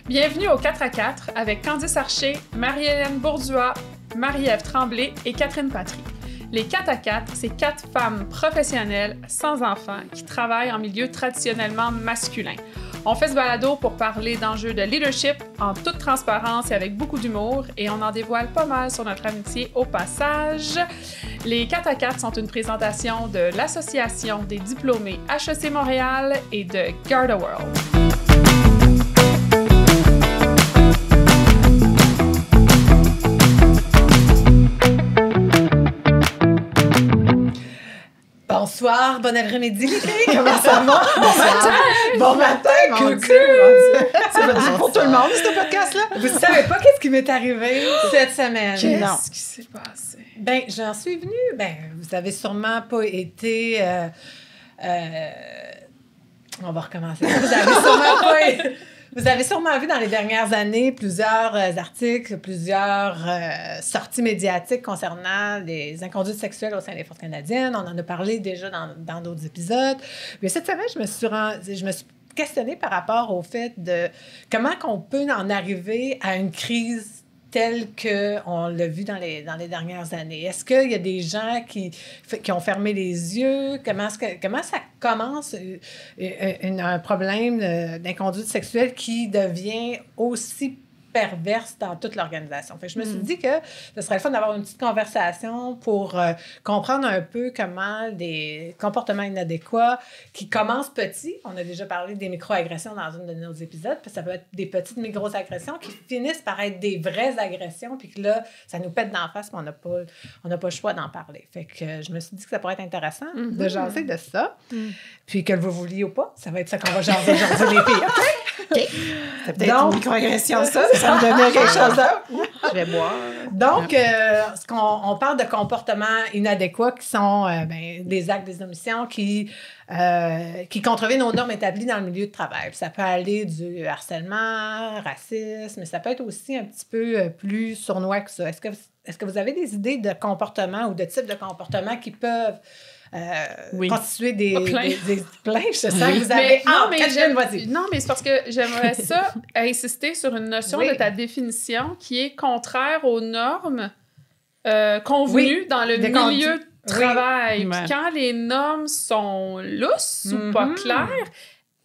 Bienvenue au 4 à 4 avec Candice Archer, Marie-Hélène Bourdua, Marie-Ève Tremblay et Catherine Patry. Les 4 à 4, c'est 4 femmes professionnelles sans enfants qui travaillent en milieu traditionnellement masculin. On fait ce balado pour parler d'enjeux de leadership en toute transparence et avec beaucoup d'humour et on en dévoile pas mal sur notre amitié au passage. Les 4 à 4 sont une présentation de l'Association des diplômés HEC Montréal et de Garda World. Bonsoir, bon après-midi les filles, comment ça va? Bon matin, coucou! C'est pour tout le monde, ce podcast-là? Vous savez pas qu'est-ce qui m'est arrivé cette semaine? Qu'est-ce qui s'est passé? Ben, j'en suis venue, vous avez sûrement pas été... on va recommencer. Vous avez sûrement vu dans les dernières années plusieurs articles, plusieurs sorties médiatiques concernant les inconduites sexuelles au sein des forces canadiennes. On en a parlé déjà dans d'autres épisodes. Mais cette semaine, je me suis questionnée par rapport au fait de comment qu'on peut en arriver à une crise telle qu'on l'a vu dans les dernières années. Est-ce qu'il y a des gens qui ont fermé les yeux? Comment ça commence un problème d'inconduite sexuelle qui devient aussi perverse dans toute l'organisation? Fait que je me suis dit que ce serait le fun d'avoir une petite conversation pour comprendre un peu comment des comportements inadéquats qui commencent petits, on a déjà parlé des micro-agressions dans un de nos épisodes, puis ça peut être des petites micro-agressions qui finissent par être des vraies agressions, puis que là, ça nous pète d'en face, puis on n'a pas le choix d'en parler. Fait que je me suis dit que ça pourrait être intéressant de jaser de ça, puis que vous vouliez ou pas, ça va être ça qu'on va jaser aujourd'hui les filles, OK? C'est peut-être une microagression, ça me donnait quelque chose d'autre. Je vais boire. Donc, on parle de comportements inadéquats qui sont des actes, des omissions qui contreviennent aux normes établies dans le milieu de travail. Puis ça peut aller du harcèlement, racisme, mais ça peut être aussi un petit peu plus sournois que ça. Est-ce que vous avez des idées de comportements ou de types de comportements qui peuvent constituer des plaintes? Je sens que vous avez... Non, mais c'est parce que j'aimerais ça insister sur une notion de ta définition qui est contraire aux normes convenues dans le milieu de travail. Puis quand les normes sont lousses ou pas claires,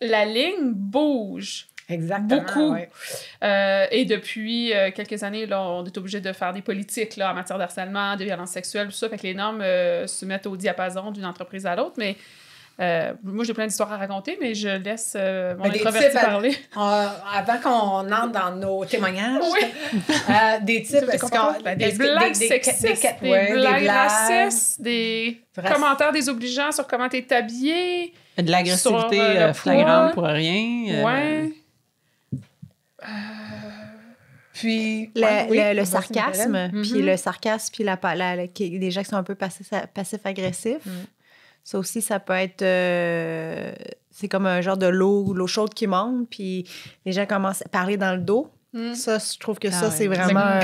la ligne bouge. Exactement. Beaucoup. Ouais. Et depuis quelques années, là, on est obligé de faire des politiques là, en matière de harcèlement, de violence sexuelle, tout ça. Fait que les normes se mettent au diapason d'une entreprise à l'autre. Mais moi, j'ai plein d'histoires à raconter, mais je laisse mon introverti parler. Avant qu'on entre dans nos témoignages, des types... des blagues sexistes, des blagues racistes, des commentaires désobligeants sur comment t'es habillé. De l'agressivité flagrante pour rien. Ouais. Puis le sarcasme, puis le sarcasme, puis les gens qui sont un peu passifs-agressifs. Ça aussi, ça peut être... c'est comme un genre de l'eau chaude qui monte, puis les gens commencent à parler dans le dos. Ça, je trouve que c'est vraiment...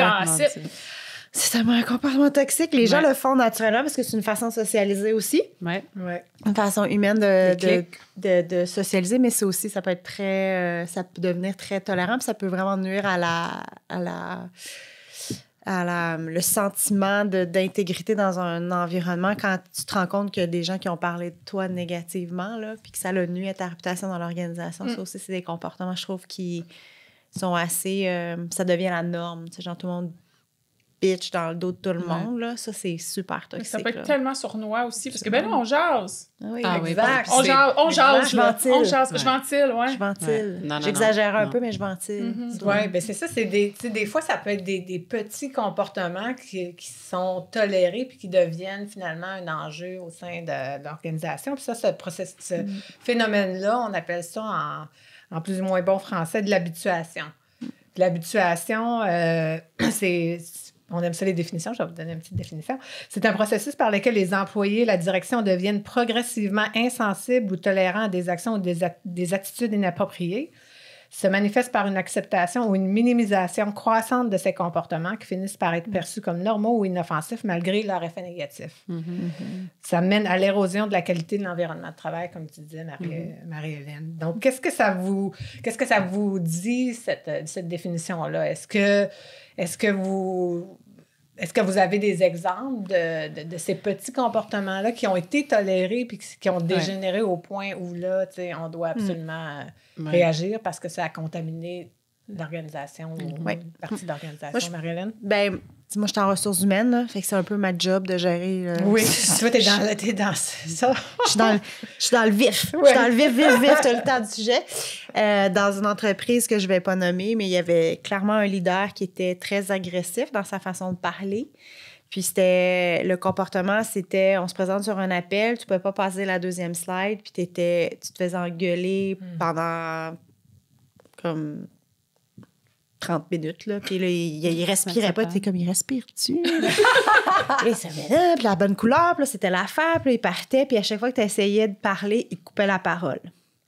C'est tellement un comportement toxique. Les gens le font naturellement parce que c'est une façon de socialiser aussi. Ouais. Une façon humaine de socialiser, mais c'est aussi, ça peut être très... ça peut devenir très tolérant, puis ça peut vraiment nuire le sentiment d'intégrité dans un environnement quand tu te rends compte qu'il y a des gens qui ont parlé de toi négativement, là, puis que ça le nuit à ta réputation dans l'organisation. Ça aussi, c'est des comportements, je trouve, qui sont assez... ça devient la norme. Tu sais, genre, tout le monde bitch dans le dos de tout le monde, là. Ça, c'est super toxique. Ça peut être tellement sournois aussi, parce que, là, on jase. Oui, exact. On jase. Je ventile. Je ventile, ouais. Je ventile. Ouais. J'exagère un peu, mais je ventile. Oui, c'est ça. Des fois, ça peut être des petits comportements qui sont tolérés puis qui deviennent finalement un enjeu au sein de l'organisation. Puis ça, ce phénomène-là, on appelle ça en plus ou moins bon français de l'habituation. L'habituation, on aime ça les définitions, je vais vous donner une petite définition. C'est un processus par lequel les employés, la direction deviennent progressivement insensibles ou tolérants à des actions ou des attitudes inappropriées. se manifeste par une acceptation ou une minimisation croissante de ces comportements qui finissent par être perçus comme normaux ou inoffensifs malgré leur effet négatif. Ça mène à l'érosion de la qualité de l'environnement de travail, comme tu disais, Marie-Hélène. Donc, qu'est-ce que ça vous dit, cette définition-là? Est-ce que vous avez des exemples de ces petits comportements-là qui ont été tolérés puis qui ont dégénéré au point où là, on doit absolument réagir parce que ça a contaminé l'organisation ou une partie de l'organisation, Marie-Hélène? Ben, moi, je suis en ressources humaines, là, fait que c'est un peu ma job de gérer. Oui, toi, t'es dans ça. Je suis dans le vif. Je suis dans le vif tout le temps du sujet. Dans une entreprise que je ne vais pas nommer, mais il y avait clairement un leader qui était très agressif dans sa façon de parler. Puis le comportement, c'était, on se présente sur un appel, tu ne pouvais pas passer la deuxième slide, puis tu te faisais engueuler pendant comme 30 minutes, là. Puis là, il respirait pas. Tu sais, comme, il respire-tu? Et ça venait, puis la bonne couleur, puis là, c'était l'affaire, puis là, il partait, puis à chaque fois que tu essayais de parler, il coupait la parole.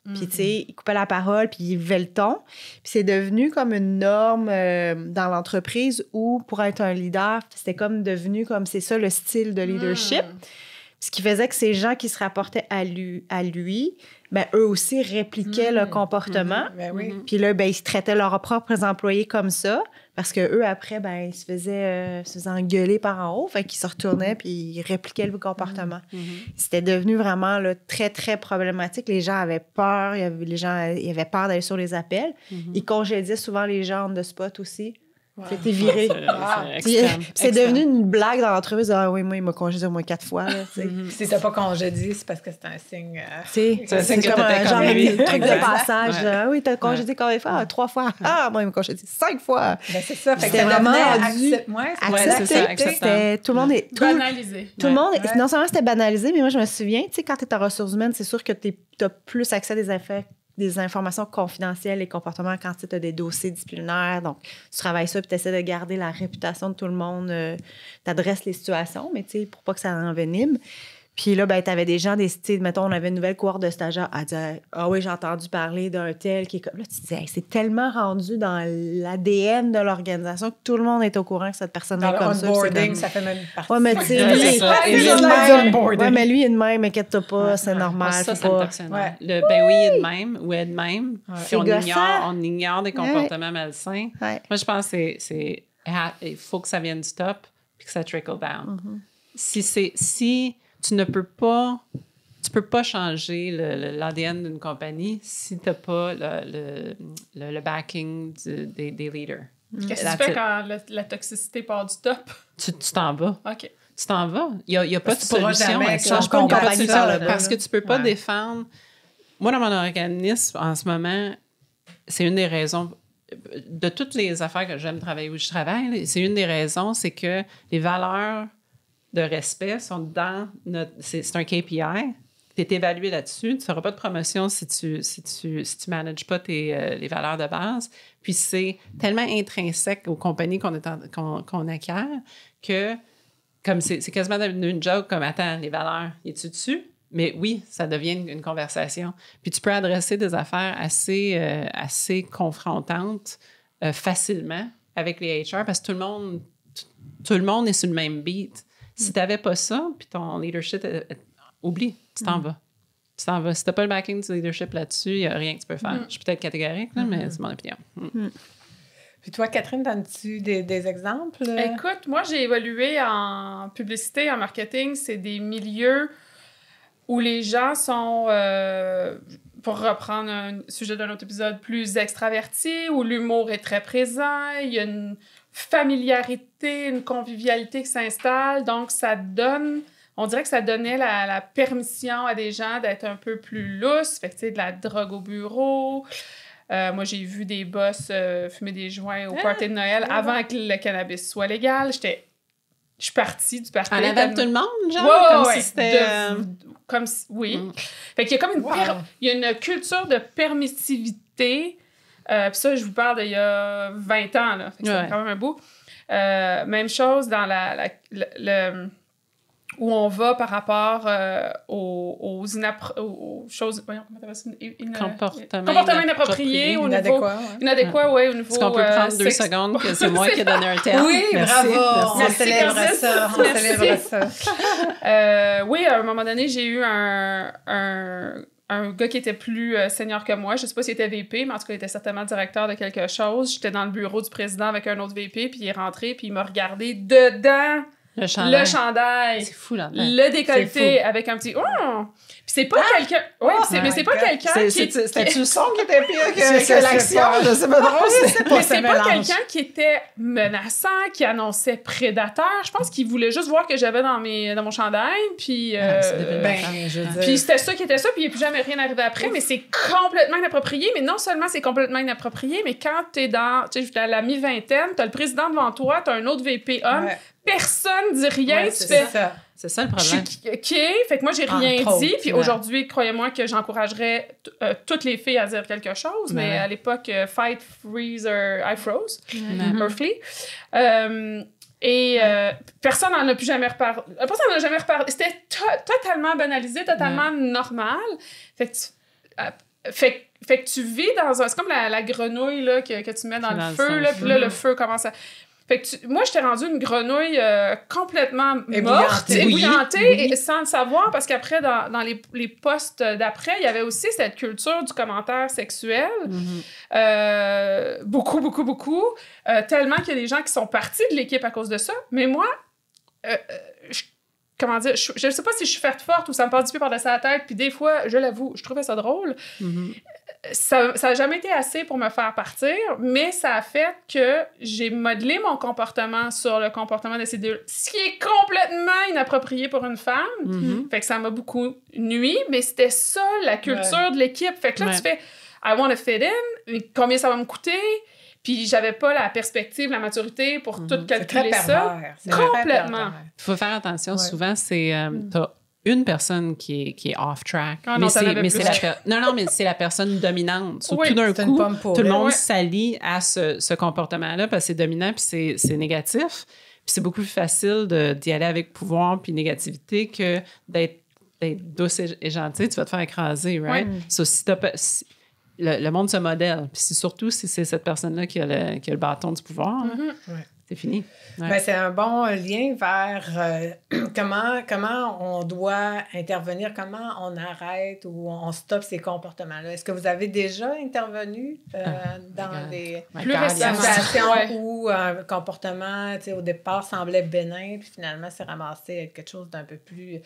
Puis, tu sais, il coupait la parole, puis il levait le ton. Puis c'est devenu comme une norme dans l'entreprise où, pour être un leader, c'était comme devenu comme, c'est ça, le style de leadership. Ce qui faisait que ces gens qui se rapportaient à lui ben, eux aussi répliquaient le comportement. Ben oui. Puis là, ben, ils traitaient leurs propres employés comme ça. Parce qu'eux, après, ben, ils se faisaient engueuler par en haut. Fait qu'ils se retournaient puis ils répliquaient le comportement. C'était devenu vraiment là, très, très problématique. Les gens avaient peur. Ils avaient peur d'aller sur les appels. Ils congédiaient souvent les gens on the spot aussi. C'était viré. C'est devenu une blague dans l'entreprise. Ah oui, moi, il m'a congédié au moins 4 fois. Là, Si t'as pas congédié, c'est parce que c'est un signe. C'est comme un genre de truc de passage. Ah oui, t'as congédié combien de fois? 3 fois. Ah, moi, il m'a congédié 5 fois. Ben, c'est ça. Fait que c'était vraiment accepté. Tout le monde est banalisé. Tout le monde, non seulement c'était banalisé, mais moi, je me souviens, tu sais, quand tu es en ressources humaines, c'est sûr que tu as plus accès à des informations confidentielles et comportements quand tu as des dossiers disciplinaires. Donc, tu travailles ça puis tu essaies de garder la réputation de tout le monde. Tu adresses les situations, mais tu sais, pour pas que ça envenime. Puis là, ben, tu avais des gens, mettons, on avait une nouvelle cohorte de stagiaires à dire « Ah oui, j'ai entendu parler d'un tel qui est comme... » Là, tu te disais hey, c'est tellement rendu dans l'ADN de l'organisation que tout le monde est au courant que cette personne-là est comme ça. Onboarding, ça fait même partie. Ouais, mais tu sais, lui, il est de même, inquiète-toi pas, c'est normal. Ça me personnel. Ben oui, il est de même ou elle est de même. Puis on ignore des comportements malsains. Moi, je pense que il faut que ça vienne du top puis que ça trickle down. Si tu ne peux pas changer l'ADN d'une compagnie si tu n'as pas le backing des leaders. Qu'est-ce que tu fais quand la toxicité part du top? Tu t'en vas. OK. Tu t'en vas. Il n'y a pas de solution. Change pas une compagnie parce que tu ne peux pas défendre... Moi, dans mon organisme, en ce moment, c'est une des raisons... De toutes les affaires que j'aime travailler où je travaille, c'est une des raisons, c'est que les valeurs de respect sont dans notre... C'est un KPI. Tu es évalué là-dessus. Tu ne feras pas de promotion si tu ne manages pas les valeurs de base. Puis c'est tellement intrinsèque aux compagnies qu'on acquiert que comme c'est quasiment devenu une joke comme « Attends, les valeurs, y es-tu dessus? » Mais oui, ça devient une conversation. Puis tu peux adresser des affaires assez confrontantes facilement avec les HR parce que tout le monde est sur le même beat. Si tu n'avais pas ça, puis ton leadership, oublie, tu t'en vas. Tu t'en vas. Si tu n'as pas le backing du leadership là-dessus, il n'y a rien que tu peux faire. Je suis peut-être catégorique, là, mais c'est mon opinion. Puis toi, Catherine, donnes-tu des exemples? Écoute, moi, j'ai évolué en publicité, en marketing. C'est des milieux où les gens sont, pour reprendre un sujet d'un autre épisode, plus extravertis, où l'humour est très présent. Il y a une familiarité, une convivialité qui s'installe. Donc, ça donne... On dirait que ça donnait la permission à des gens d'être un peu plus lousses. Fait que, tu sais, de la drogue au bureau. Moi, j'ai vu des boss fumer des joints au party de Noël avant que le cannabis soit légal. Je suis partie du party. En avant de tout le monde, genre? Comme si c'était... oui. Fait qu'il y a comme il y a une culture de permissivité. Puis ça, je vous parle d'il y a 20 ans, là. Fait que c'est quand même un bout. Même chose dans où on va par rapport aux choses... Voyons, comment t'appelles ça? Comportement inapproprié au niveau... Inadéquat, oui, au niveau... Est-ce qu'on peut prendre 2 secondes que c'est moi qui ai donné un terme? Oui, merci, bravo! merci. On célèbre ça, on célèbre ça. Oui, à un moment donné, j'ai eu un gars qui était plus senior que moi. Je sais pas s'il était VP, mais en tout cas, il était certainement directeur de quelque chose. J'étais dans le bureau du président avec un autre VP, puis il est rentré, puis il m'a regardé dedans le chandail. C'est fou, là. Le décolleté avec un petit... Oh! Puis c'est pas quelqu'un... Oui, mais c'est pas quelqu'un qui... C'était-tu le son qui était pire que l'action? Je sais pas trop. Mais c'est pas quelqu'un qui était menaçant, qui annonçait prédateur. Je pense qu'il voulait juste voir que j'avais dans mon chandail, puis... puis c'était ça qui était ça, puis il n'est plus jamais rien arrivé après, mais c'est complètement inapproprié. Mais non seulement c'est complètement inapproprié, mais quand t'es dans... Tu sais, à la mi-vingtaine, t'as le président devant toi, t'as un autre VP homme... Ouais. Personne dit rien, tu fais... C'est ça le problème. OK, fait que moi, j'ai rien dit. Puis aujourd'hui, croyez-moi que j'encouragerais toutes les filles à dire quelque chose. Mais à l'époque, fight, freeze, I froze. Berkeley. Personne n'en a plus jamais reparlé. Personne n'en a jamais reparlé. C'était totalement banalisé, totalement normal. Fait que tu vis dans un... C'est comme la grenouille là, que tu mets dans le feu. Là, puis là, le feu commence à... Fait que moi, j'étais rendue une grenouille complètement morte, ébouillantée, et sans le savoir, parce qu'après, dans les postes d'après, il y avait aussi cette culture du commentaire sexuel. Beaucoup. Tellement qu'il y a des gens qui sont partis de l'équipe à cause de ça. Mais moi, comment dire, je sais pas si je suis faite forte ou ça me passe du pied par-dessus la tête, puis des fois, je l'avoue, je trouvais ça drôle. Ça n'a jamais été assez pour me faire partir, mais ça a fait que j'ai modelé mon comportement sur le comportement de ces deux, ce qui est complètement inapproprié pour une femme. Fait que ça m'a beaucoup nui, mais c'était ça, la culture de l'équipe. Fait que là, tu fais « I want to fit in », combien ça va me coûter? Puis j'avais pas la perspective, la maturité pour tout calculer ça. Complètement. Il faut faire attention, souvent, c'est... t'as une personne qui est off-track. Mais c'est la personne dominante. Tout d'un coup, tout le monde s'allie à ce comportement-là parce que c'est dominant puis c'est négatif. Puis c'est beaucoup plus facile d'y aller avec pouvoir puis négativité que d'être douce et gentille. Tu vas te faire écraser, right? So, le monde se modèle. Puis surtout si c'est cette personne-là qui a le bâton du pouvoir, c'est fini. Ben, c'est un bon lien vers comment on doit intervenir, comment on arrête ou on stoppe ces comportements-là. Est-ce que vous avez déjà intervenu dans des situations où un comportement, tu sais, au départ semblait bénin, puis finalement s'est ramassé avec quelque chose d'un peu plus...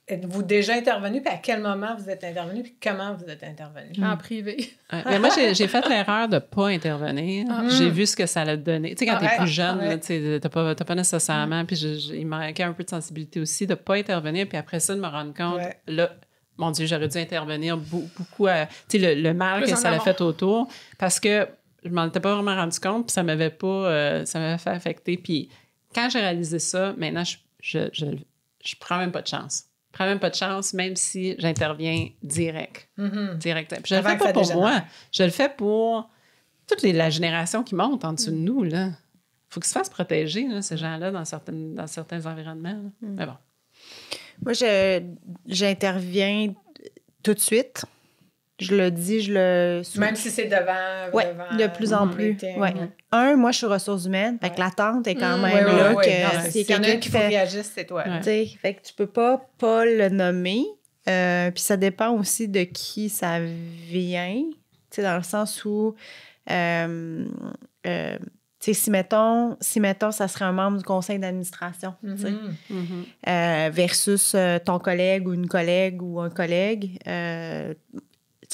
Êtes-vous déjà intervenu? Puis à quel moment vous êtes intervenu? Puis comment vous êtes intervenu? En privé. Mais moi, j'ai fait l'erreur de ne pas intervenir. J'ai vu ce que ça allait donner. Tu sais, quand tu es plus jeune, tu n'as pas nécessairement... Puis il manquait un peu de sensibilité aussi de ne pas intervenir. Puis après ça, de me rendre compte, là, mon Dieu, j'aurais dû intervenir beaucoup à... Tu sais, le mal que ça a fait autour. Parce que je m'en étais pas vraiment rendu compte. Puis ça m'avait fait affecter. Puis quand j'ai réalisé ça, maintenant, je prends même pas de chance. Je prends même pas de chance, même si j'interviens direct. Direct. Puis je le fais pas pour moi. Je le fais pour toute la génération qui monte en dessous de nous. Il faut qu'ils se fassent protéger, là, ces gens-là, dans certains environnements. Mais bon. Moi, j'interviens tout de suite. Je le dis, Même si c'est devant... Oui, de plus en plus. Moi, je suis ressources humaines. Fait que l'attente est quand même là. S'il y en a qui réagisse, c'est toi. Fait que tu peux pas le nommer. Puis ça dépend aussi de qui ça vient. Dans le sens où... si mettons, ça serait un membre du conseil d'administration, versus ton collègue ou une collègue ou un collègue...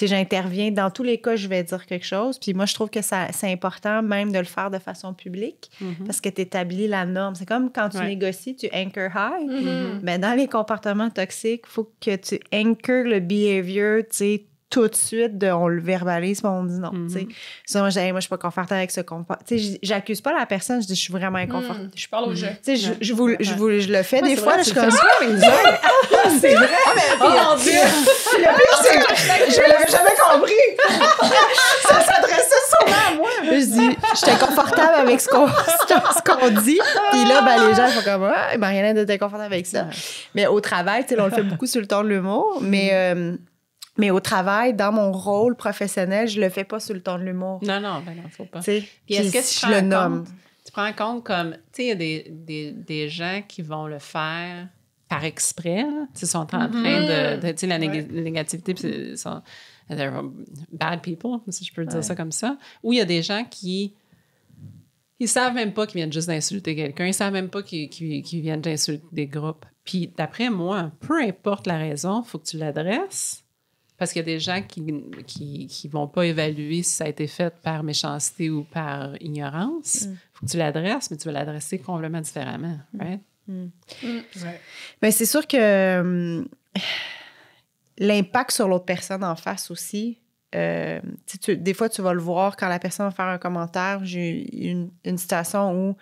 j'interviens. Dans tous les cas, je vais dire quelque chose. Puis moi, je trouve que c'est important même de le faire de façon publique parce que tu établis la norme. C'est comme quand tu négocies, tu anchor high. Mais dans les comportements toxiques, il faut que tu anchor le behavior, tu sais, tout de suite, on le verbalise, puis on dit non. Ça, moi, je suis pas confortable avec ce comportement. J'accuse pas la personne, je dis je suis vraiment inconfortable. Je parle au jeu. Je le fais des fois, je suis comme ça. C'est vrai! Oh mon Dieu! Le pire, c'est que je l'avais jamais compris! Ça s'adressait sûrement à moi! je dis, j'étais confortable avec ce qu'on dit. Puis là, ben, les gens font comme, ah, Marianne était confortable avec ça. Mais au travail, tu sais, on le fait beaucoup sur le ton de l'humour, mais au travail, dans mon rôle professionnel, je le fais pas sur le ton de l'humour. Non, faut pas. Puis est-ce que je le nomme? Tu prends en compte comme, tu sais, il y a des gens qui vont le faire par exprès, là. Ils sont en train de tu sais, la négativité, puis ils sont they're bad people, si je peux dire ça comme ça. Ou il y a des gens qui ils savent même pas qu'ils viennent juste d'insulter quelqu'un, ils savent même pas qu'ils viennent d'insulter des groupes. Puis d'après moi, peu importe la raison, il faut que tu l'adresses. Parce qu'il y a des gens qui vont pas évaluer si ça a été fait par méchanceté ou par ignorance. Il faut que tu l'adresses, mais tu vas l'adresser complètement différemment, right? Mais c'est sûr que l'impact sur l'autre personne en face aussi, des fois, tu vas le voir quand la personne va faire un commentaire. J'ai eu une situation où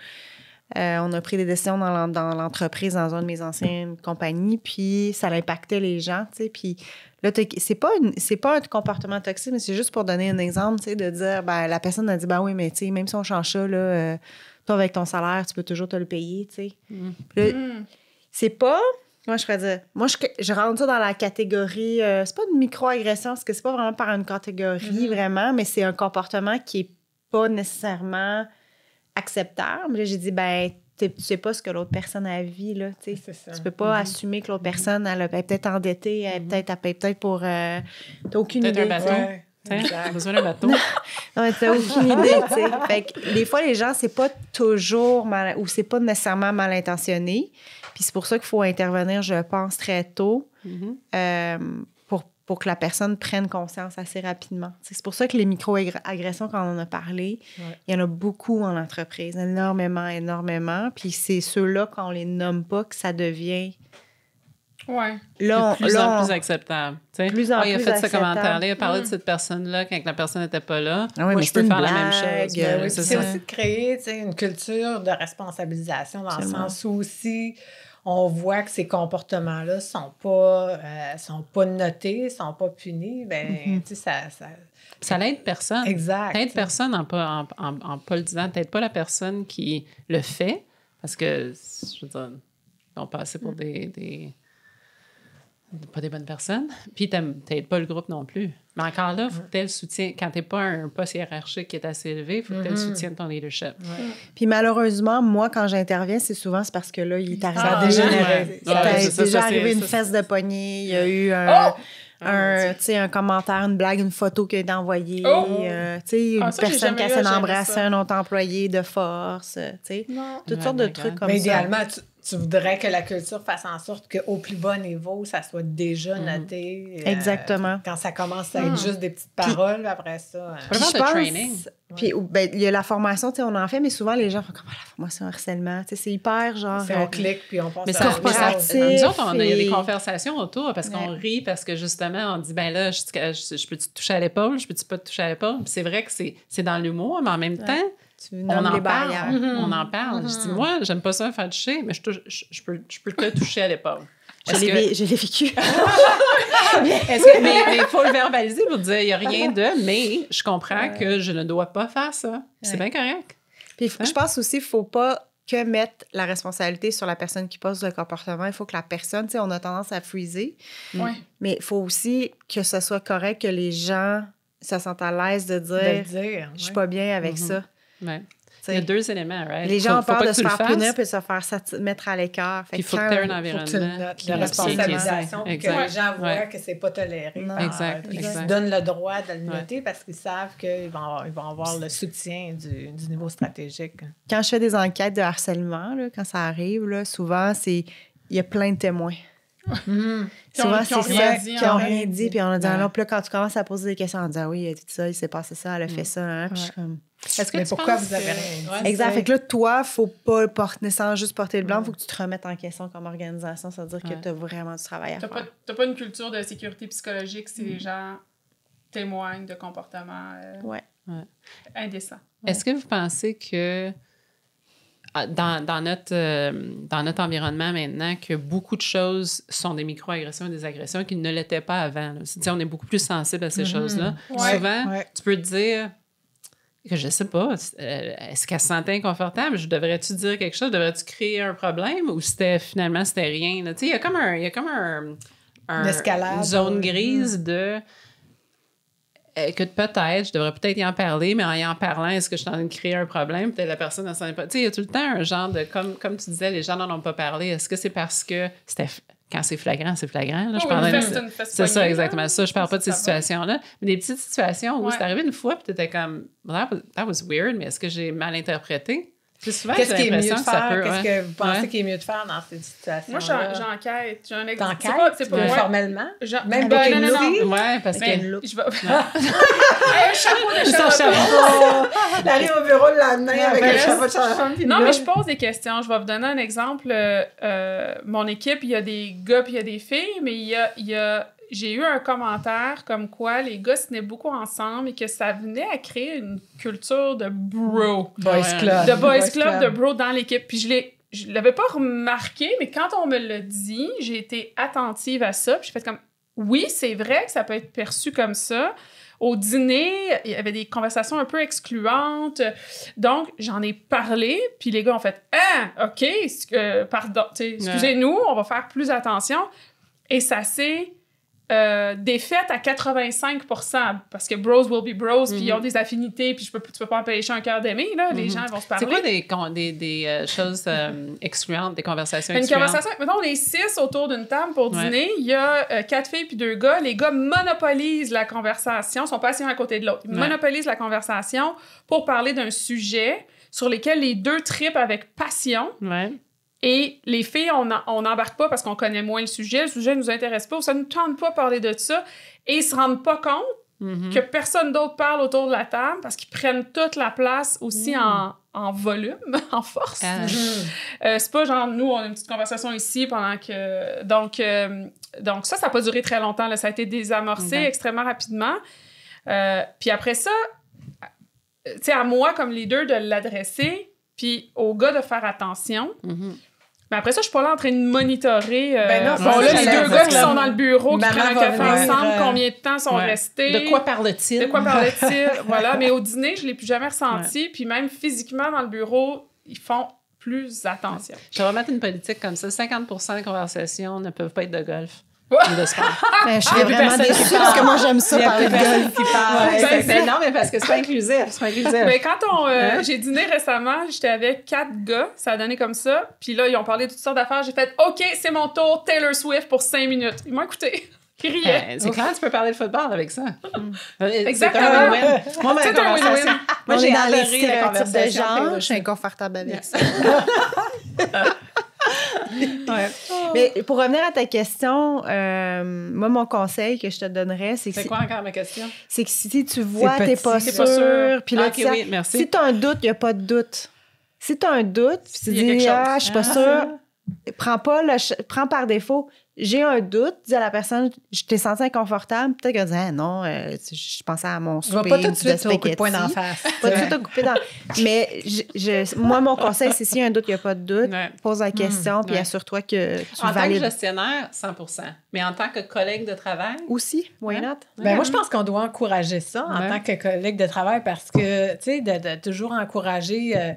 on a pris des décisions dans l'entreprise, dans une de mes anciennes compagnies, puis ça impactait les gens, tu sais, puis là, c'est pas un comportement toxique, mais c'est juste pour donner un exemple, tu sais, de dire, ben la personne a dit, ben oui, mais tu sais, même si on change ça, là, toi, avec ton salaire, tu peux toujours te le payer, tu sais. C'est pas... Moi, je ferais dire... Moi, je rentre ça dans la catégorie... c'est pas une micro-agression, parce que c'est pas vraiment par une catégorie, vraiment, mais c'est un comportement qui est pas nécessairement acceptable. Là, j'ai dit, ben, tu sais pas ce que l'autre personne a vécu, là, tu sais. Tu peux pas assumer que l'autre personne, elle est peut-être endettée, elle paye peut-être pour... t'as aucune idée. Peut-être un bateau. T'as besoin d'un bateau. Non, mais t'as aucune idée, tu sais. Fait que des fois, les gens, c'est pas toujours mal... ou c'est pas nécessairement mal intentionné. Puis c'est pour ça qu'il faut intervenir, je pense, très tôt pour que la personne prenne conscience assez rapidement. C'est pour ça que les micro-agressions, quand on en a parlé, il y en a beaucoup en entreprise, énormément. Puis c'est ceux-là, quand on les nomme pas, que ça devient... Là, plus en plus acceptable. Plus en plus il a fait acceptable. ce commentaire-là, il a parlé de cette personne-là quand la personne n'était pas là. Ah oui, moi, mais je peux faire la même blague, chose. C'est aussi de créer une culture de responsabilisation dans le sens où aussi on voit que ces comportements-là sont pas notés, sont pas punis, ben tu sais, ça n'aide personne. Exact. T'aides personne en pas le disant. T'aides pas la personne qui le fait, parce que, je veux dire, ils ont passé pour pas des bonnes personnes. Puis t'aides pas le groupe non plus. Mais encore là, il faut que tu le soutien. Quand t'es pas un poste hiérarchique qui est assez élevé, il faut que tu le soutien de ton leadership. Puis malheureusement, moi, quand j'interviens, c'est parce que là, il est arrivé à dégénérer. Ça a déjà arrivé une fesse de poignée. Il y a eu un commentaire, une blague, une photo qui a été envoyée. Une personne qui essaie d'embrasser un autre employé de force. Toutes sortes de trucs comme ça. Mais idéalement, tu voudrais que la culture fasse en sorte qu'au plus bas niveau, ça soit déjà noté. Exactement. Quand ça commence à être juste des petites paroles, après ça... Je pense... Puis il y a la formation, on en fait, mais souvent, les gens font comme la formation harcèlement. C'est hyper genre... on clique, puis on pense mais corporatif. Nous autres, il y a des conversations autour parce qu'on rit, parce que justement, on dit, ben là, je peux-tu te toucher à l'épaule? Je peux-tu pas te toucher à l'épaule? Puis c'est vrai que c'est dans l'humour, mais en même temps... On en parle. On en parle. Je dis, moi, j'aime pas ça me faire toucher, mais je peux te toucher à l'épaule. Je l'ai vécu. Mais il faut le verbaliser pour dire, il n'y a rien de, mais je comprends que je ne dois pas faire ça. C'est bien correct. Puis je pense aussi qu'il ne faut pas que mettre la responsabilité sur la personne qui pose le comportement. Il faut que la personne, on a tendance à freezer. Mais il faut aussi que ce soit correct, que les gens se sentent à l'aise de dire je suis pas bien avec ça. Ouais. Il y a deux éléments, right? Les gens ont peur de se faire punir puis de se faire mettre à l'écart. Puis il faut que tu aies un environnement. La responsabilisation, que les gens voient que c'est pas toléré. Exact. Ils se donnent le droit de le noter parce qu'ils savent qu'ils vont avoir le soutien du niveau stratégique. Quand je fais des enquêtes de harcèlement, là, quand ça arrive, là, souvent, il y a plein de témoins. Souvent, c'est ça, qui n'ont rien dit. Puis on a dit, alors, puis là, quand tu commences à poser des questions, on dit, ah oui, il a dit ça, il s'est passé ça, elle a fait ça. Hein? Puis je suis comme... Mais pourquoi vous avez rien dit? Exact. Fait que là, toi, faut pas nécessairement juste porter le blanc, faut que tu te remettes en question comme organisation. Ça veut dire que tu as vraiment du travail à faire. T'as pas une culture de sécurité psychologique si les gens témoignent de comportements indécents. Est-ce que vous pensez que dans notre environnement maintenant, que beaucoup de choses sont des micro-agressions et des agressions qui ne l'étaient pas avant? On est beaucoup plus sensible à ces choses-là. Souvent, tu peux te dire... que je sais pas, est-ce qu'elle se sentait inconfortable? Devrais-tu dire quelque chose? Devrais-tu créer un problème? Ou c'était rien? Tu sais, il y a comme L'escalade, une zone grise de... que peut-être, je devrais peut-être y en parler, mais en parlant, est-ce que je suis en train de créer un problème? Peut-être la personne ne s'en est pas... Tu sais, il y a tout le temps un genre de... Comme tu disais, les gens n'en ont pas parlé. Est-ce que c'est parce que c'était... Quand c'est flagrant, c'est flagrant. Là, je parle c'est ça, exactement. Ça, je parle pas de ces situations-là. Mais des petites situations où c'est arrivé une fois, puis tu étais comme, that was weird, mais est-ce que j'ai mal interprété? C'est souvent Qu'est-ce qui est mieux de que ça faire? peut, Qu'est-ce que vous pensez qu'il est mieux de faire dans cette situation? Moi, j'enquête. J'ai un exemple. T'enquêtes? C'est pas formellement? Même avec non. Ouais, parce que... Je vais... un chapeau de Elle arrive au bureau le lendemain avec un chapeau de chapeau. Non, mais je pose des questions. Je vais vous donner un exemple. Mon équipe, il y a des gars puis il y a des filles, mais j'ai eu un commentaire comme quoi les gars se tenaient beaucoup ensemble et que ça venait à créer une culture de bro. Boys Club. De boys club, de bro dans l'équipe. Puis je l'avais pas remarqué, mais quand on me l'a dit, j'ai été attentive à ça. Puis j'ai fait comme, oui, c'est vrai que ça peut être perçu comme ça. Au dîner, il y avait des conversations un peu excluantes. Donc, j'en ai parlé, puis les gars ont fait « Ah, OK, pardon, excusez-nous, on va faire plus attention. » Et ça s'est défaite à 85%, parce que bros will be bros, puis ils ont des affinités, puis tu peux pas empêcher un cœur d'aimer, là, les gens vont se parler. C'est quoi des choses excluantes, des conversations Une excluantes? conversation, mettons, on est 6 autour d'une table pour dîner, il y a 4 filles puis 2 gars, les gars monopolisent la conversation, sont pas assis un à côté de l'autre, ils monopolisent la conversation pour parler d'un sujet sur lequel les deux trippent avec passion. Ouais. Et les filles, on n'embarque pas parce qu'on connaît moins le sujet ne nous intéresse pas, ou ça ne nous tente pas de parler de ça, et ils se rendent pas compte que personne d'autre parle autour de la table parce qu'ils prennent toute la place aussi en volume, en force. C'est pas genre, nous, on a une petite conversation ici pendant que... Donc ça n'a pas duré très longtemps, là. Ça a été désamorcé extrêmement rapidement. Puis après ça, tu sais, à moi, comme leader, de l'adresser, puis aux gars de faire attention. Mais après ça, je suis pas là en train de monitorer. Les deux gars qui sont dans le bureau, qui prennent un café ensemble, combien de temps sont restés. De quoi parle-t-il? Voilà. Mais au dîner, je l'ai plus jamais ressenti. Puis même physiquement, dans le bureau, ils font plus attention. Je vais remettre une politique comme ça. 50% des conversations ne peuvent pas être de golf. De sport. Je serais vraiment déçue parce que moi, j'aime ça parler de golf. Non, mais parce que c'est pas inclusif. Mais quand j'ai dîné récemment, j'étais avec 4 gars, ça a donné comme ça, puis là, ils ont parlé de toutes sortes d'affaires, j'ai fait « OK, c'est mon tour, Taylor Swift pour 5 minutes. » Ils m'ont écouté. Ils riaient. C'est clair, tu peux parler de football avec ça. Exactement. C'est un win-win. Moi, j'ai dans les adoré la stéréotypes de conversation. genre, je suis inconfortable avec ça. Mais pour revenir à ta question, moi, mon conseil que je te donnerais, c'est que... C'est quoi encore ma question? C'est que si tu vois, t'es pas c'est pas sûr, puis là, oui, merci. si t'as un doute, il n'y a pas de doute. Si t'as un doute, puis tu dis, je suis pas sûre, prends par défaut. J'ai un doute, dis à la personne, je t'ai senti inconfortable. Peut-être qu'elle dit, non, je pensais à mon souper. Je vais pas tout de suite au coup de poing d'en face. Pas tout de suite au couper dans. Mais moi, mon conseil, c'est s'il y a un doute, il n'y a pas de doute. Pose la question, puis assure-toi que tu valides. En tant que gestionnaire, 100%. Mais en tant que collègue de travail? Aussi, why not? Moi, je pense qu'on doit encourager ça en tant que collègue de travail parce que, tu sais, de toujours encourager...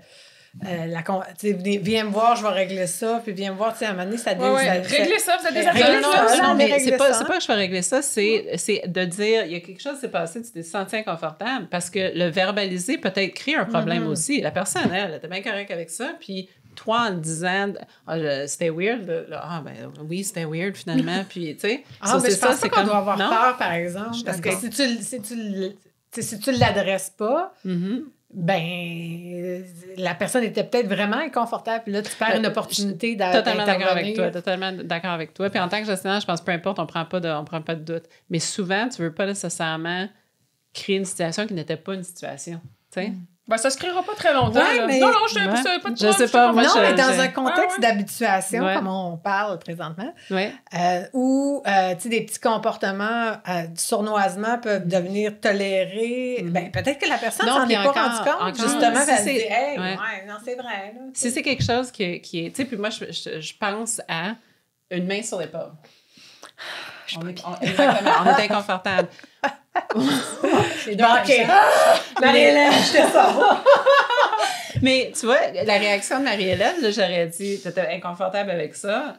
viens me voir, je vais régler ça, puis viens me voir, tu sais, à un moment donné, ça régler ça, vous êtes des Non, mais c'est pas que je vais régler ça, c'est de dire, il y a quelque chose qui s'est passé, tu t'es senti inconfortable, parce que le verbaliser peut-être crée un problème aussi. La personne, elle était bien correcte avec ça, puis toi, en disant, c'était weird, oui, c'était weird finalement, puis tu sais, mais je pense pas qu'on doit avoir peur, par exemple, parce que si tu l'adresses pas, la personne était peut-être vraiment inconfortable, puis là, tu perds une opportunité Totalement d'accord avec toi, Puis en tant que gestionnaire, je pense peu importe, on prend pas de doute. Mais souvent, tu veux pas nécessairement créer une situation qui n'était pas une situation, tu sais. Ça se créera pas très longtemps. Mais... Non, je sais pas de je sais pas. Moi, mais dans un contexte d'habituation, comme on parle présentement, où tu sais, des petits comportements du sournoisement peuvent devenir tolérés, peut-être que la personne s'en est pas rendu compte, justement, elle se dit, non, c'est vrai. Là, si c'est quelque chose qui est... Tu sais, puis moi, je pense à une main sur l'épaule. Exactement, on est inconfortable. Et donc, OK. Marie-Hélène, je te sors. Mais tu vois, la réaction de Marie-Hélène, là, j'aurais dit, t'étais inconfortable avec ça.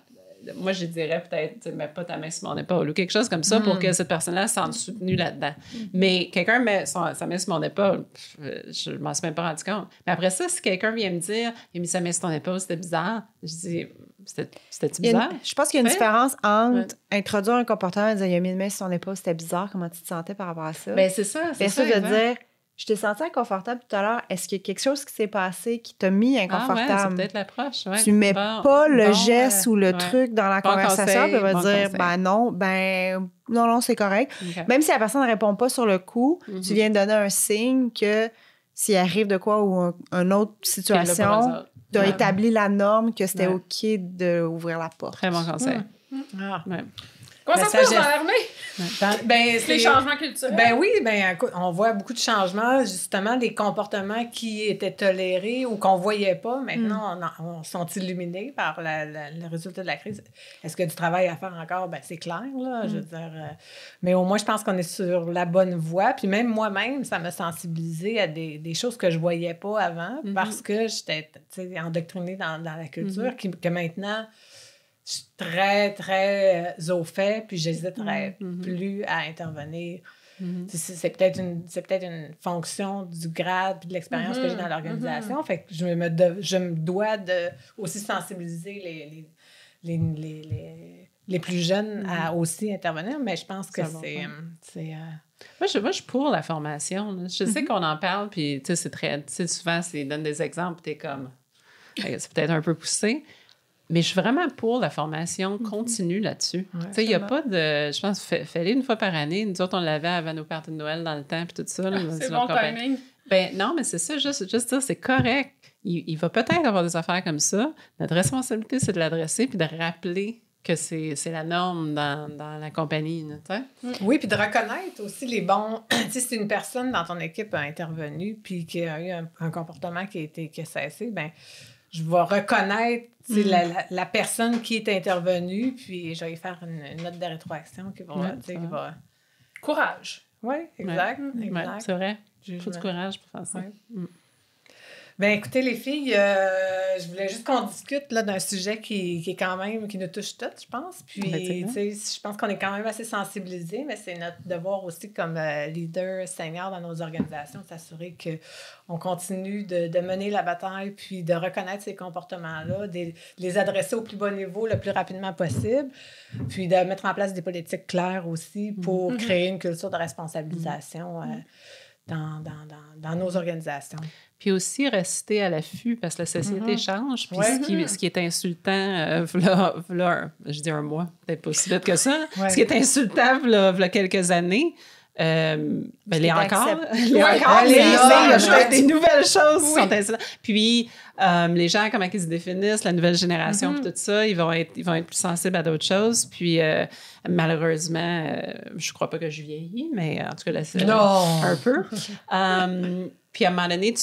Moi, je dirais peut-être, mets pas ta main sur mon épaule ou quelque chose comme ça pour que cette personne-là se sente soutenue là-dedans. Mais quelqu'un met sa main sur mon épaule, je m'en suis même pas rendu compte. Mais après ça, si quelqu'un vient me dire, il a mis sa main sur ton épaule, c'était bizarre, je dis, c'était-tu bizarre? Je pense qu'il y a une différence entre introduire un comportement et dire, il a mis une main sur ton épaule, c'était bizarre, comment tu te sentais par rapport à ça? Ben c'est ça. C'est ça de dire, je t'ai senti inconfortable tout à l'heure. Est-ce qu'il y a quelque chose qui s'est passé qui t'a mis inconfortable? Ah ouais, c'est peut-être l'approche. Ouais. Tu mets pas le geste ou le truc dans la conversation, puis va dire, non, c'est correct. Okay. Même si la personne ne répond pas sur le coup, tu viens de donner un signe que s'il arrive de quoi ou une autre situation, tu as établi la norme que c'était OK d'ouvrir la porte. Très bon conseil. Comment ça se passe dans l'armée? Les changements culturels. Ben oui, écoute, on voit beaucoup de changements, justement, des comportements qui étaient tolérés ou qu'on voyait pas. Maintenant, on sont illuminés par le résultat de la crise. Est-ce qu'il y a du travail à faire encore? Ben c'est clair, là, je veux dire. Mais au moins, je pense qu'on est sur la bonne voie. Puis même moi-même, ça m'a sensibilisée à des choses que je voyais pas avant parce que j'étais endoctrinée dans la culture que maintenant... Je suis très, très au fait, puis j'hésiterais plus à intervenir. C'est peut-être une fonction du grade puis de l'expérience que j'ai dans l'organisation. Fait que je me dois de aussi sensibiliser les plus jeunes à aussi intervenir, mais je pense que c'est Moi, je suis pour la formation. Là. Je sais qu'on en parle, puis tu sais, c'est très... Tu sais, souvent, ils donnent des exemples, t'es comme... C'est peut-être un peu poussé. Mais je suis vraiment pour la formation continue là-dessus. Tu sais, il n'y a pas de... Je pense, fais-le une fois par année. Nous autres, on l'avait avant nos parties de Noël dans le temps, puis tout ça. Là, c'est bon timing. Ben non, mais c'est ça, juste dire, c'est correct. Il va peut-être avoir des affaires comme ça. Notre responsabilité, c'est de l'adresser puis de rappeler que c'est la norme dans la compagnie, tu sais. Oui, puis de reconnaître aussi les bons... tu sais, si une personne dans ton équipe a intervenu puis qui a eu un comportement qui a cessé, ben je vais reconnaître la personne qui est intervenue, puis je vais y faire une note de rétroaction qui va... Courage. Oui, exact. Ouais, c'est vrai. Il faut du courage pour faire ça. Ouais. Bien, écoutez, les filles, je voulais juste qu'on discute là, d'un sujet qui est quand même, qui nous touche toutes, je pense. Puis, tu sais, je pense qu'on est quand même assez sensibilisés, mais c'est notre devoir aussi comme leader senior dans nos organisations de s'assurer qu'on continue de mener la bataille, puis de reconnaître ces comportements-là, de les adresser au plus bas niveau le plus rapidement possible, puis de mettre en place des politiques claires aussi pour créer une culture de responsabilisation dans nos organisations. Puis aussi rester à l'affût parce que la société change. Puis ce qui est insultant, je dis un mois, peut-être pas aussi vite que ça. Ce qui est insultant, v'là quelques années, les encore. Des nouvelles choses sont insultantes. Puis les gens, comment ils se définissent, la nouvelle génération, puis tout ça, ils vont être plus sensibles à d'autres choses. Puis malheureusement, je crois pas que je vieillis, mais en tout cas, là, c'est un peu. Puis à un moment donné,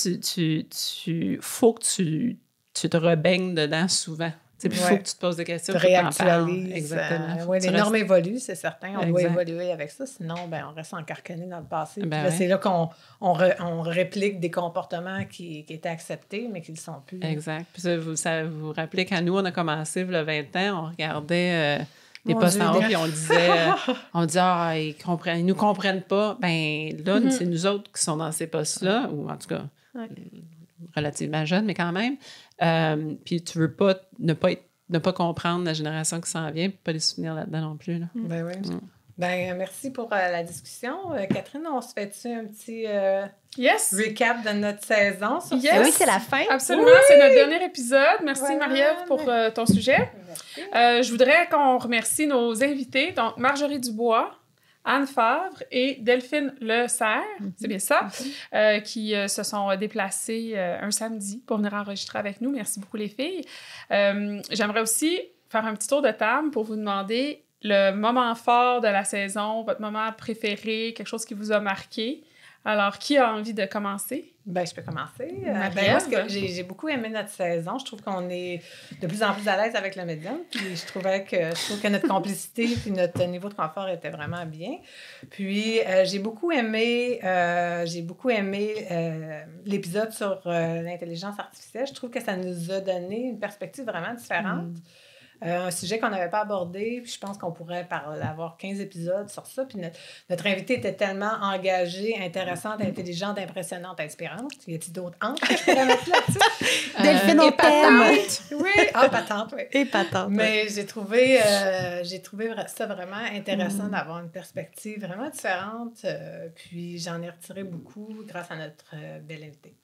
faut que tu te rebaignes dedans souvent. Il faut que tu te poses des questions. Tu réactualises. Exactement. Les normes évoluent, c'est certain. On doit évoluer avec ça. Sinon, on reste encarcané dans le passé. C'est là qu'on réplique des comportements qui étaient acceptés, mais qui ne le sont plus. Exact. Puis ça vous rappelez, quand nous, on a commencé, il y a 20 ans, on regardait... les postes en haut, puis on disait, ils nous comprennent pas. Ben là, c'est nous autres qui sont dans ces postes-là, ou en tout cas, relativement jeunes, mais quand même. Puis tu veux pas ne pas comprendre la génération qui s'en vient, puis pas les soutenir là-dedans non plus. Là. Ben oui. Ben merci pour la discussion. Catherine, on se fait-tu un petit recap de notre saison? Oui, c'est la fin. Absolument, c'est notre dernier épisode. Merci Marie-Ève pour ton sujet. Je voudrais qu'on remercie nos invités, donc Marjorie Dubois, Anne Favre et Delphine Le Serre, c'est bien ça, qui se sont déplacées un samedi pour venir enregistrer avec nous. Merci beaucoup les filles. J'aimerais aussi faire un petit tour de table pour vous demander le moment fort de la saison, votre moment préféré, quelque chose qui vous a marqué. Alors, qui a envie de commencer? Ben, je peux commencer. Marie-Ève. Moi, ce que j'ai beaucoup aimé notre saison. Je trouve qu'on est de plus en plus à l'aise avec le médium. Puis je trouve que notre complicité puis notre niveau de confort était vraiment bien. Puis j'ai beaucoup aimé l'épisode sur l'intelligence artificielle. Je trouve que ça nous a donné une perspective vraiment différente. Un sujet qu'on n'avait pas abordé, puis je pense qu'on pourrait avoir 15 épisodes sur ça. Puis notre invitée était tellement engagée, intéressante, intelligente, impressionnante, inspirante. Y a-t-il d'autres hanches que je pourrais mettre là-dessus? Delphine épatante. Oui, patente, oui. Épatante. Mais j'ai trouvé ça vraiment intéressant d'avoir une perspective vraiment différente. Puis j'en ai retiré beaucoup grâce à notre belle invitée.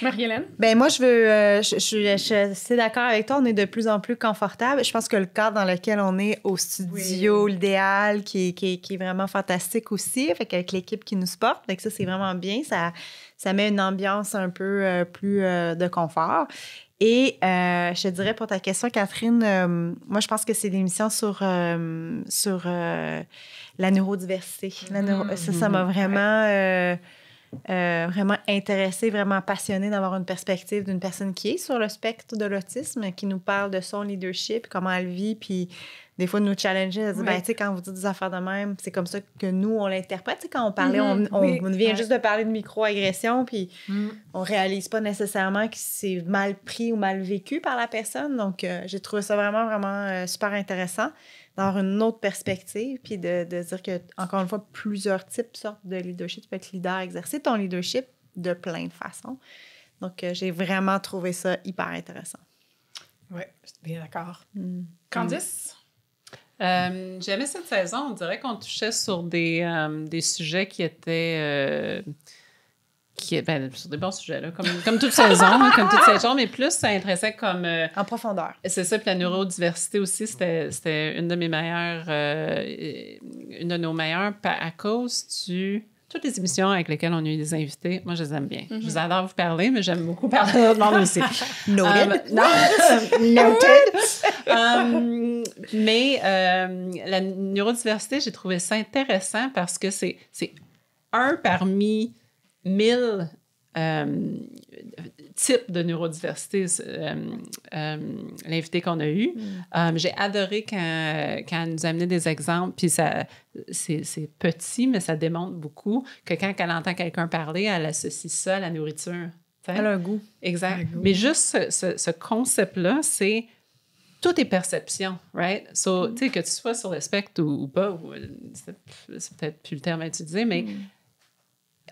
Marie-Hélène? Ben moi, je suis assez d'accord avec toi. On est de plus en plus confortable. Je pense que le cadre dans lequel on est au studio, l'idéal, qui est vraiment fantastique aussi, fait qu'avec l'équipe qui nous supporte, fait que ça, c'est vraiment bien. Ça met une ambiance un peu plus de confort. Et je te dirais pour ta question, Catherine, moi, je pense que c'est l'émission sur la neurodiversité. Ça m'a vraiment... vraiment intéressée, vraiment passionnée d'avoir une perspective d'une personne qui est sur le spectre de l'autisme, qui nous parle de son leadership, comment elle vit, puis des fois de nous challenger, de dire, ben, tu sais, quand vous dites des affaires de même, c'est comme ça que nous, on l'interprète. Tu sais, quand on parlait, on vient juste de parler de micro-agression, puis on réalise pas nécessairement que c'est mal pris ou mal vécu par la personne. Donc, j'ai trouvé ça vraiment, vraiment super intéressant d'avoir une autre perspective, puis de dire que, encore une fois, plusieurs types sortent de leadership. Tu peux être leader, exercer ton leadership de plein de façons. Donc, j'ai vraiment trouvé ça hyper intéressant. Oui, je suis bien d'accord. Candice? J'ai aimé cette saison. On dirait qu'on touchait sur des sujets qui étaient... sur des bons sujets, là, comme toute saison, mais plus ça intéressait comme... en profondeur. C'est ça, puis la neurodiversité aussi, c'était une de nos meilleures à cause de toutes les émissions avec lesquelles on a eu des invités. Moi, je les aime bien. Je vous adore vous parler, mais j'aime beaucoup parler à d'autres monde aussi. Noted. Mais la neurodiversité, j'ai trouvé ça intéressant parce que c'est un parmi 1000 types de neurodiversité, l'invité qu'on a eu. J'ai adoré quand elle nous amenait des exemples, puis c'est petit, mais ça démontre beaucoup que quand elle entend quelqu'un parler, elle associe ça à la nourriture. T'sais? Elle a un goût. Exact. Mais juste ce concept-là, c'est tout est perception, right? So, tu sais, que tu sois sur le spectre ou pas, c'est peut-être plus le terme à utiliser, mais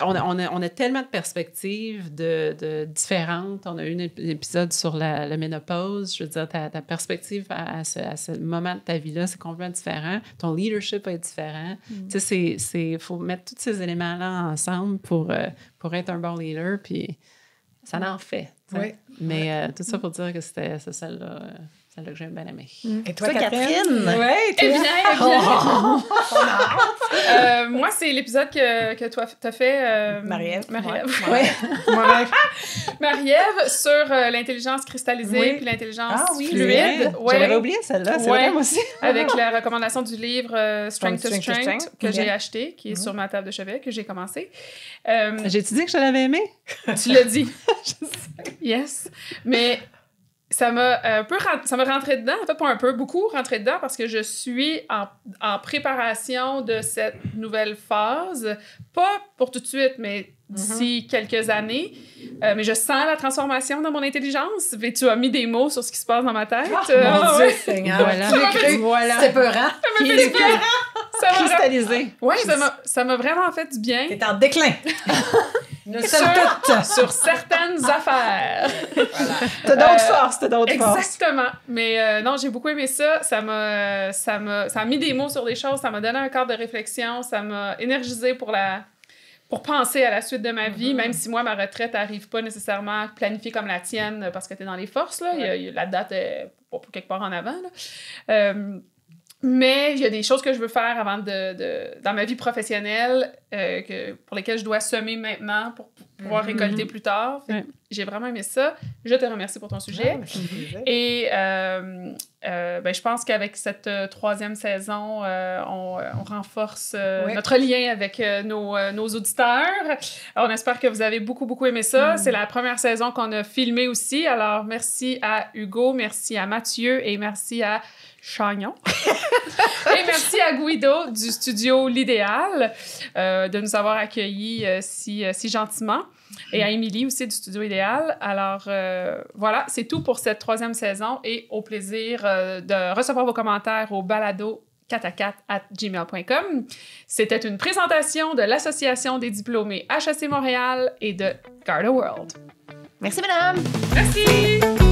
on a tellement de perspectives différentes. On a eu un épisode sur la ménopause. Je veux dire, ta perspective à ce moment de ta vie-là, c'est complètement différent. Ton leadership va être différent. Tu sais, il faut mettre tous ces éléments-là ensemble pour être un bon leader, puis ça en fait. Oui. Mais tout ça pour dire que c'est celle-là... celle-là que j'ai bien aimée. Et toi, Catherine? Oui, toi. Moi, c'est l'épisode que toi, t'as fait... Marie-Ève. Marie-Ève sur l'intelligence cristallisée puis l'intelligence fluide. J'avais oublié celle-là, c'est vrai, moi aussi. Avec la recommandation du livre Strength to Strength que j'ai acheté, qui est sur ma table de chevet, que j'ai commencé. J'ai-tu dit que je l'avais aimé? Tu l'as dit. Yes. Mais... ça m'a rentré dedans, en fait, pas un peu, beaucoup rentré dedans, parce que je suis en préparation de cette nouvelle phase, pas pour tout de suite, mais d'ici quelques années. Mais je sens la transformation dans mon intelligence. Et tu as mis des mots sur ce qui se passe dans ma tête. Mon Dieu, Seigneur! Voilà. C'est peurant. Ça m'a fait du bien. Cristallisé. Oui, ça m'a vraiment fait du bien. T'es en déclin. Sur certaines affaires. T'as d'autres forces, Exactement. Mais non, j'ai beaucoup aimé ça. Ça a mis des mots sur des choses. Ça m'a donné un cadre de réflexion. Ça m'a énergisé pour penser à la suite de ma vie, même si moi, ma retraite n'arrive pas nécessairement planifiée comme la tienne parce que tu es dans les forces. Là. La date est pour quelque part en avant. Là. Mais il y a des choses que je veux faire avant dans ma vie professionnelle pour lesquelles je dois semer maintenant pouvoir récolter plus tard. Ouais. J'ai vraiment aimé ça. Je te remercie pour ton sujet. Et je pense qu'avec cette 3e saison, on renforce notre lien avec nos auditeurs. On espère que vous avez beaucoup, beaucoup aimé ça. C'est la première saison qu'on a filmée aussi. Alors, merci à Hugo, merci à Mathieu et merci à Chagnon. Et merci à Guido du studio L'Idéal de nous avoir accueillis si gentiment. Et à Émilie aussi du studio Idéal. Alors, voilà, c'est tout pour cette 3e saison et au plaisir de recevoir vos commentaires au balado4à4@gmail.com. C'était une présentation de l'Association des diplômés HEC Montréal et de Garda World. Merci, madame! Merci!